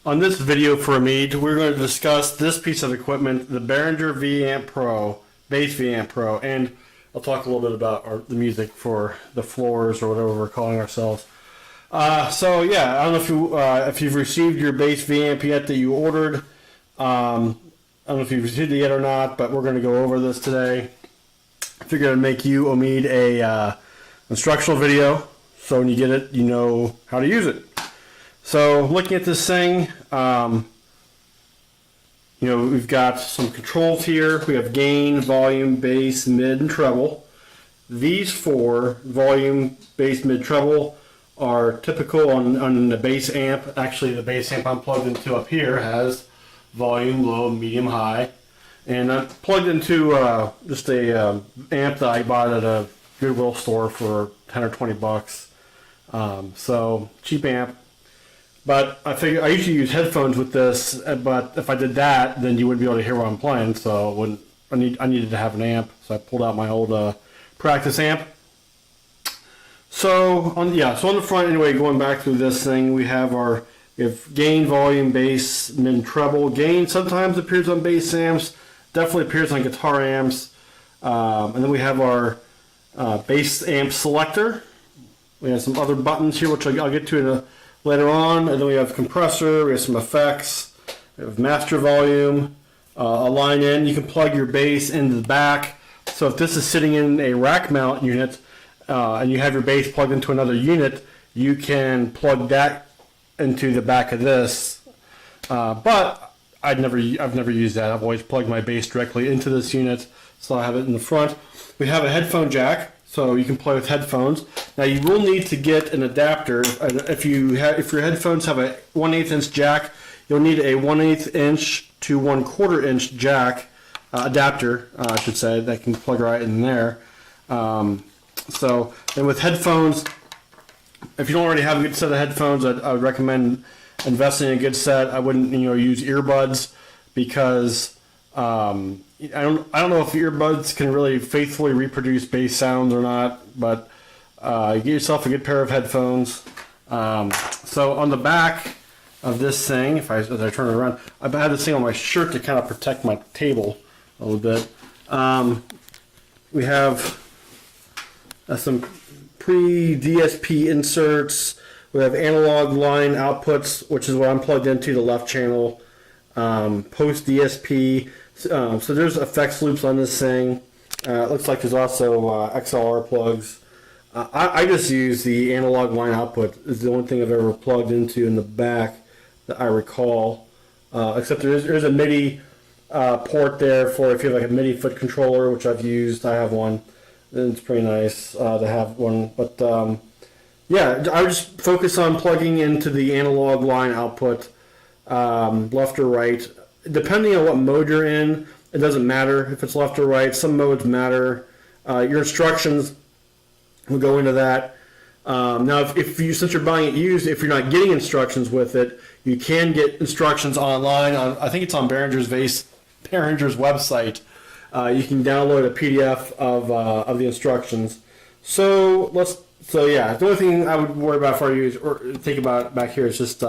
On this video for Omeed, we're going to discuss this piece of equipment, the Behringer V-Amp Pro, Bass V-Amp Pro, and I'll talk a little bit about the music for the floors or whatever we're calling ourselves. So yeah, I don't know if you've received your Bass V-Amp yet that you ordered. I don't know if you've received it yet or not, but we're going to go over this today. I figured I'd make you, Omeed, a instructional video, so when you get it, you know how to use it. So looking at this thing, we've got some controls here. We have gain, volume, bass, mid, and treble. These four, volume, bass, mid, treble, are typical on the bass amp. Actually, the bass amp I'm plugged into up here has volume, low, medium, high. And I'm plugged into just a amp that I bought at a Goodwill store for 10 or 20 bucks. So cheap amp. But I figure I usually use headphones with this, but if I did that, then you wouldn't be able to hear what I'm playing. So I needed to have an amp, so I pulled out my old practice amp. So on the front, anyway, going back through this thing, we have gain, volume, bass, mid, and treble. Gain sometimes appears on bass amps, definitely appears on guitar amps, and then we have our bass amp selector. We have some other buttons here, which I'll get to later on, and then we have compressor, we have some effects, we have master volume, a line in. You can plug your bass into the back. So if this is sitting in a rack mount unit and you have your bass plugged into another unit, you can plug that into the back of this. But I've never used that. I've always plugged my bass directly into this unit, so I have it in the front. We have a headphone jack, so you can play with headphones. Now you will need to get an adapter. If your headphones have a 1/8 inch jack, you'll need a 1/8 inch to 1/4 inch jack adapter, I should say, that can plug right in there. And with headphones, if you don't already have a good set of headphones, I would recommend investing in a good set. I wouldn't use earbuds because I don't know if earbuds can really faithfully reproduce bass sounds or not, but get yourself a good pair of headphones. So on the back of this thing, as I turn it around, I've had this thing on my shirt to kind of protect my table a little bit. We have some pre-DSP inserts. We have analog line outputs, which is what I'm plugged into, the left channel. Post-DSP. So there's effects loops on this thing. It looks like there's also XLR plugs. I just use the analog line output. It's the only thing I've ever plugged into in the back that I recall. Except there's a MIDI port there for if you have like a MIDI foot controller, which I've used. I have one. And it's pretty nice to have one. But yeah, I would just focus on plugging into the analog line output, left or right. Depending on what mode you're in, it doesn't matter if it's left or right. Some modes matter. Your instructions will go into that. Now, since you're buying it used, if you're not getting instructions with it, you can get instructions online. I think it's on Behringer's website. You can download a PDF of the instructions. So yeah, the only thing I would worry about for you or think about back here is just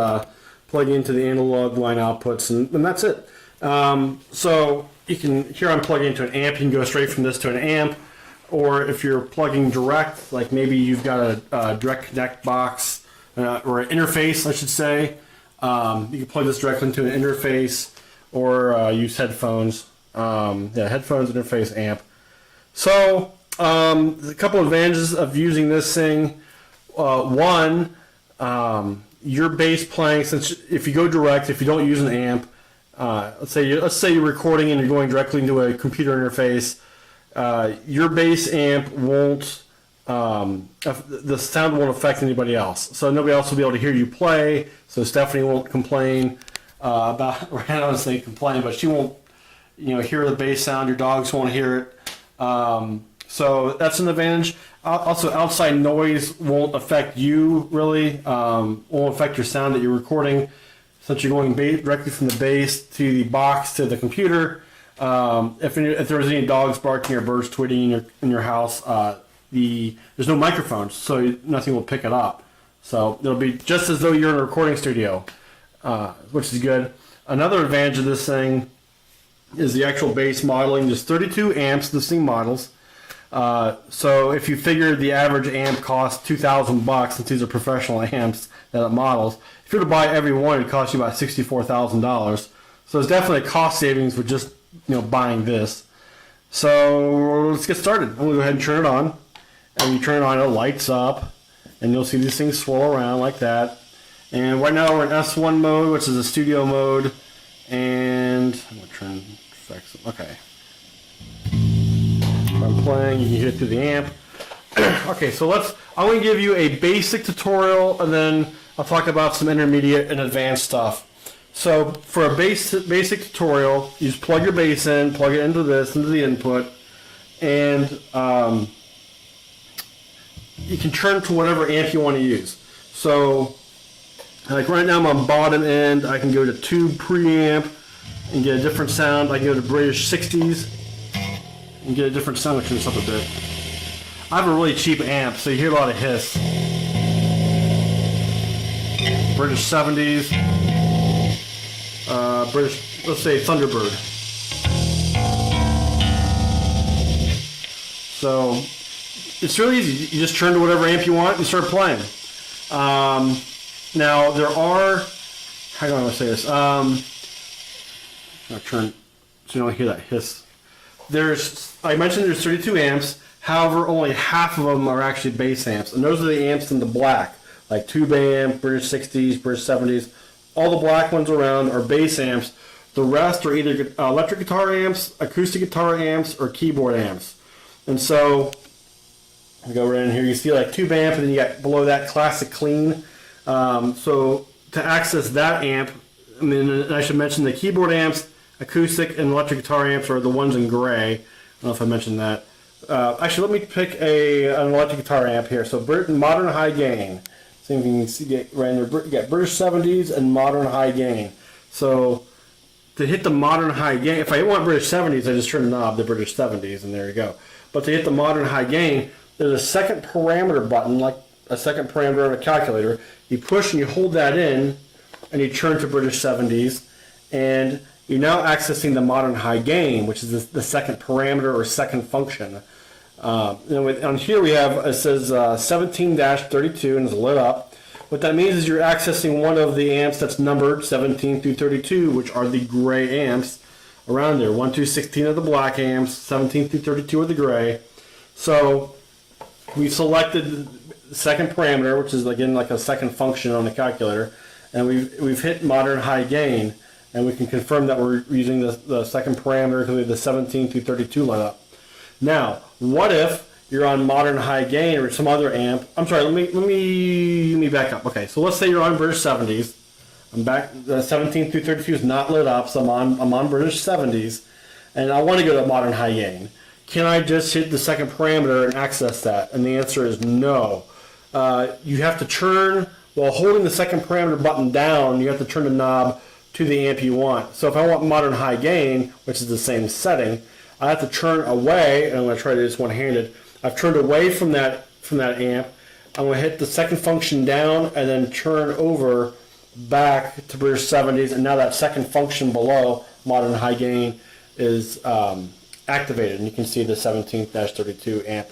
plugging into the analog line outputs, and that's it. So here I'm plugging into an amp. You can go straight from this to an amp, or if you're plugging direct, like maybe you've got a direct connect box or an interface, I should say. You can plug this directly into an interface or use headphones. Headphones, interface, amp. So a couple advantages of using this thing. One, your bass playing, since if you go direct, if you don't use an amp, let's say you're recording and you're going directly into a computer interface, your bass amp won't, the sound won't affect anybody else. So nobody else will be able to hear you play. So Stephanie won't complain about, I don't want to say complain, but she won't, hear the bass sound. Your dogs won't hear it. So that's an advantage. Also, outside noise won't affect you really, won't affect your sound that you're recording, since you're going directly from the bass to the box to the computer. If there's any dogs barking or birds tweeting in your house, there's no microphones, so nothing will pick it up. So it'll be just as though you're in a recording studio. which is good. Another advantage of this thing is the actual base modeling. There's 32 amps, this thing models. So if you figure the average amp costs $2,000, since these are professional amps that it models, if you were to buy every one, it costs you about $64,000. So it's definitely a cost savings with just buying this. So let's get started. I'm gonna go ahead and turn it on, and you turn it on, it lights up, and you'll see these things swirl around like that. And right now we're in S1 mode, which is a studio mode, and I'm gonna turn effects. Okay. If I'm playing, you can hear it through the amp. Okay, so I'm going to give you a basic tutorial, and then I'll talk about some intermediate and advanced stuff. So for a basic tutorial, you just plug your bass in, plug it into the input, and you can turn to whatever amp you want to use. So like right now I'm on bottom end, I can go to tube preamp and get a different sound. I can go to British 60s and get a different sound. Turn this up a bit. I have a really cheap amp, so you hear a lot of hiss. British 70s, British, let's say Thunderbird. So it's really easy. You just turn to whatever amp you want and start playing. Now there are, how do I want to say this? I'll turn so you don't hear that hiss. I mentioned there's 32 amps. However, only half of them are actually bass amps, and those are the amps in the black, like tube amp, British 60s, British 70s. All the black ones around are bass amps. The rest are either electric guitar amps, acoustic guitar amps, or keyboard amps. And so, I go right in here. You see like tube amp, and then you got below that classic clean. So to access that amp, I mean, and I should mention the keyboard amps, acoustic, and electric guitar amps are the ones in gray. I don't know if I mentioned that. Actually, let me pick an electric guitar amp here. So modern high gain. Same thing you can see right in there. You got British 70s and modern high gain. So to hit the modern high gain, if I want British 70s, I just turn the knob to British 70s, and there you go. But to hit the modern high gain, there's a second parameter button, like a second parameter on a calculator. You push and you hold that in, and you turn to British 70s, and you're now accessing the modern high gain, which is the second parameter or second function. On here we have, it says 17-32 and it's lit up. What that means is you're accessing one of the amps that's numbered 17 through 32, which are the gray amps around there. 1 through 16 are the black amps, 17 through 32 are the gray. So we selected the second parameter, which is again like a second function on the calculator, and we've hit modern high gain. And we can confirm that we're using the second parameter because we have the 17 through 32 lit up. Now, what if you're on modern high gain or some other amp? I'm sorry, let me back up. Okay, so let's say you're on British 70s. I'm back. The 17 through 32 is not lit up, so I'm on British 70s, and I want to go to modern high gain. Can I just hit the second parameter and access that? And the answer is no. You have to turn while holding the second parameter button down. You have to turn the knob to the amp you want. So if I want modern high gain, which is the same setting, I have to turn away, and I'm going to try to do this one-handed. I've turned away from that amp. I'm going to hit the second function down and then turn over back to British 70s, and now that second function below modern high gain is activated, and you can see the 17-32 amp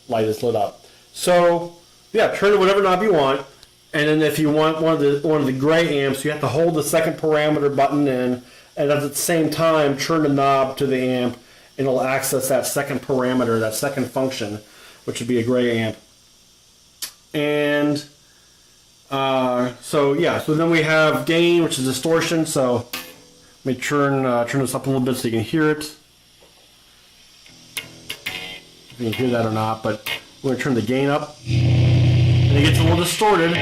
light is lit up. So yeah, turn to whatever knob you want. And then if you want one of the gray amps, you have to hold the second parameter button in, and at the same time turn the knob to the amp, and it'll access that second parameter, that second function, which would be a gray amp. And so then we have gain, which is distortion. So let me turn this up a little bit so you can hear it. If you can hear that or not, but we're going to turn the gain up. And it gets a little distorted.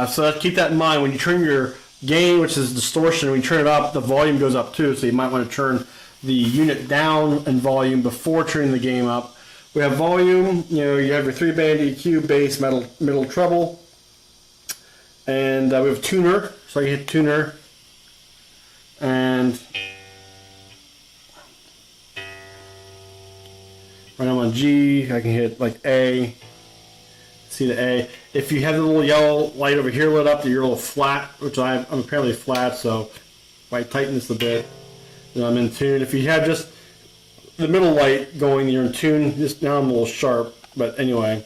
So keep that in mind. When you turn your gain, which is distortion, when you turn it up, the volume goes up too. So you might want to turn the unit down in volume before turning the gain up. We have volume. You have your 3-band EQ, bass, middle, treble. And we have tuner. So I can hit tuner. And when I'm on G, I can hit like A, See the A. If you have the little yellow light over here lit up, you're a little flat, which I'm apparently flat, so if I tighten this a bit, then I'm in tune. If you have just the middle light going, you're in tune. Just now I'm a little sharp, but anyway,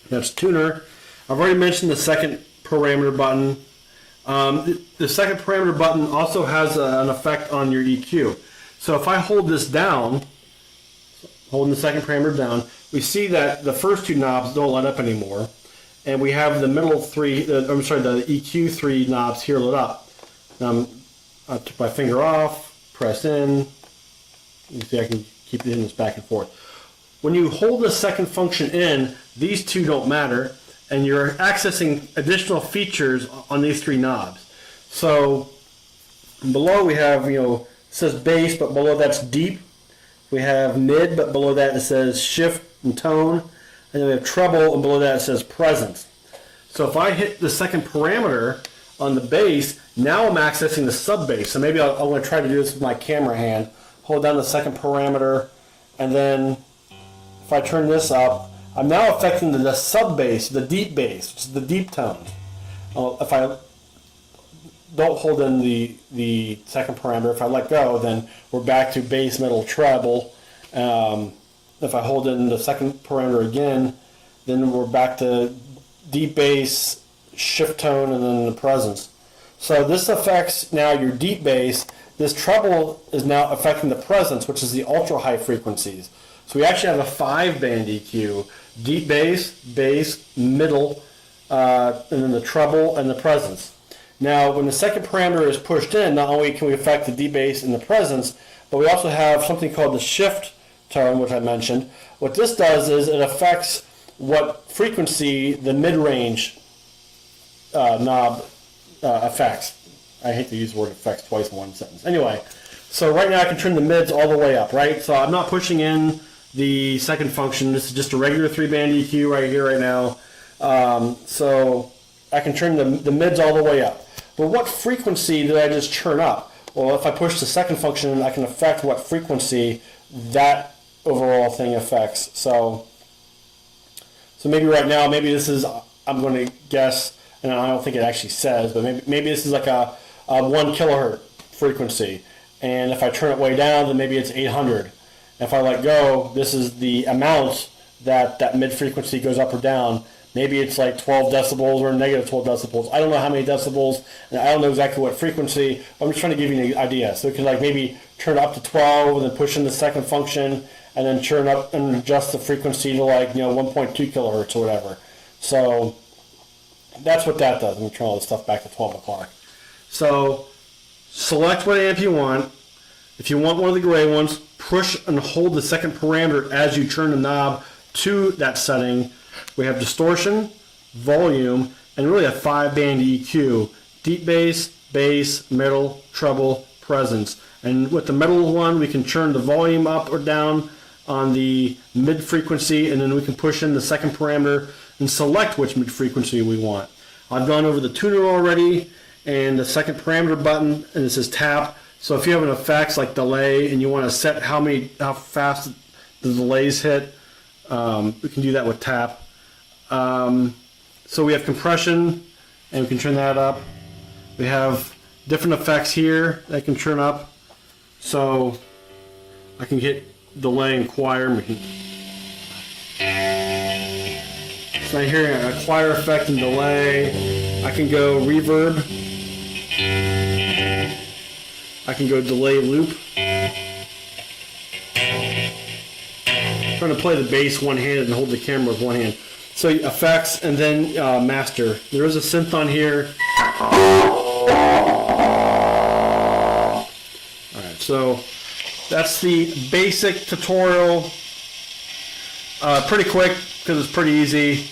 that's tuner. I've already mentioned the second parameter button. The second parameter button also has an effect on your EQ. So if I hold this down, holding the second parameter down, we see that the first two knobs don't light up anymore, and we have the middle three, the EQ three knobs here lit up. Now I took my finger off, press in. You can see I can keep hitting this back and forth. When you hold the second function in, these two don't matter, and you're accessing additional features on these three knobs. So below we have, it says bass, but below that's deep. We have mid, but below that it says shift and tone. And then we have treble, and below that it says presence. So if I hit the second parameter on the bass, now I'm accessing the sub bass. So maybe I'm going to try to do this with my camera hand. Hold down the second parameter, and then if I turn this up, I'm now affecting the sub bass, the deep bass, which is the deep tone. If I don't hold in the second parameter, if I let go, then we're back to bass, middle, treble. If I hold in the second parameter again, then we're back to deep bass, shift tone, and then the presence. So this affects now your deep bass. This treble is now affecting the presence, which is the ultra high frequencies. So we actually have a 5-band EQ: deep bass, bass, middle, and then the treble and the presence. Now, when the second parameter is pushed in, not only can we affect the deep bass and the presence, but we also have something called the shift tone, which I mentioned. What this does is it affects what frequency the mid-range knob affects. I hate to use the word affects twice in one sentence. Anyway, so right now I can turn the mids all the way up, right? So I'm not pushing in the second function. This is just a regular 3-band EQ right here, right now. So I can turn the mids all the way up. But what frequency did I just turn up? Well, if I push the second function, I can affect what frequency that overall thing affects. So maybe right now, maybe this is, I'm going to guess, and I don't think it actually says, but maybe this is like a 1 kilohertz frequency. And if I turn it way down, then maybe it's 800. If I let go, this is the amount that mid frequency goes up or down. Maybe it's like 12 decibels or negative 12 decibels. I don't know how many decibels, and I don't know exactly what frequency. I'm just trying to give you an idea. So it can like maybe turn up to 12 and then push in the second function and then turn up and adjust the frequency to like 1.2 kilohertz or whatever. So that's what that does. Let me turn all this stuff back to 12 o'clock. So select what amp you want. If you want one of the gray ones, push and hold the second parameter as you turn the knob to that setting. We have distortion, volume, and really a 5-band EQ: deep bass, bass, middle, treble, presence. And with the middle one, we can turn the volume up or down on the mid frequency, and then we can push in the second parameter and select which mid frequency we want. I've gone over the tuner already and the second parameter button, and it says tap. So if you have an effects like delay and you want to set how fast the delays hit, we can do that with tap. So we have compression, and we can turn that up. We have different effects here that I can turn up. So I can hit delay and choir. So I hear a choir effect and delay. I can go reverb. I can go delay loop. I'm trying to play the bass one-handed and hold the camera with one hand. So effects and then master. There is a synth on here. Alright, so that's the basic tutorial. Pretty quick because it's pretty easy.